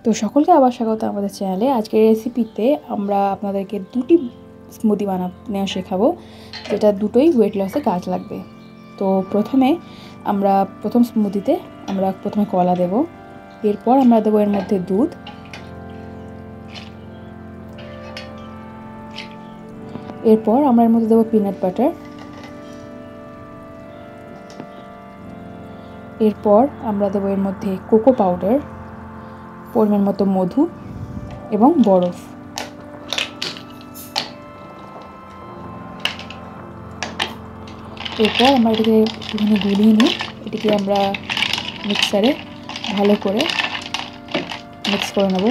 তো সকলকে আবার স্বাগত আমাদের চ্যানেলে। আজকের রেসিপিতে আমরা আপনাদেরকে দুটি স্মুদি বানানো শেখাবো, যেটা দুটোই ওয়েট লসে কাজ লাগবে। তো প্রথম স্মুদিতে আমরা প্রথমে কলা দেব, এরপর আমরা দেবো এর মধ্যে দুধ, এরপর আমরা এর মধ্যে দেবো পিনাট বাটার, এরপর আমরা দেবো এর মধ্যে কোকো পাউডার, পরিমাণ মতো মধু এবং বরফ। এরপর আমরা এটাকে একটুখানি গুলিয়ে নিই। এটিকে আমরা মিক্সারে ভালো করে মিক্স করে নেব।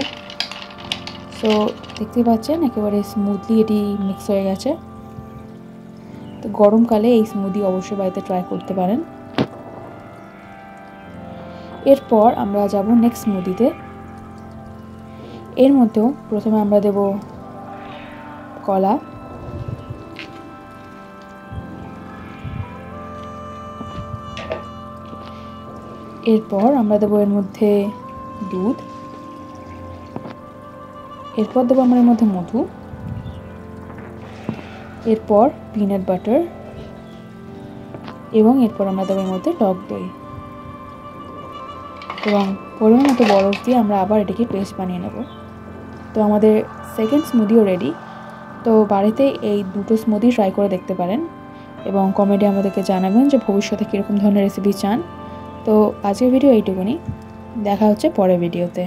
সো দেখতেই পাচ্ছেন একেবারে স্মুথলি এটি মিক্স হয়ে গেছে। তো গরমকালে এই স্মুদি অবশ্যই বাড়িতে ট্রাই করতে পারেন। এরপর আমরা যাব নেক্সট স্মুদিতে। এর মধ্যেও প্রথমে আমরা দেব কলা, এরপর আমরা দেব এর মধ্যে দুধ, এরপর দেবো আমরা এর মধ্যে মধু, এরপর পিনাট বাটার এবং এরপর আমরা দেবো এর মধ্যে টক দই এবং পরিমাণ মতো বরফ দিয়ে আমরা আবার এটিকে পেস্ট বানিয়ে নেব। তো আমাদের সেকেন্ড স্মুদিও রেডি। তো বাড়িতে এই দুটো স্মুদি ট্রাই করে দেখতে পারেন এবং কমেন্টে আমাদেরকে জানাবেন যে ভবিষ্যতে কীরকম ধরনের রেসিপি চান। তো আজকের ভিডিও এইটুকুনি, দেখা হচ্ছে পরের ভিডিওতে।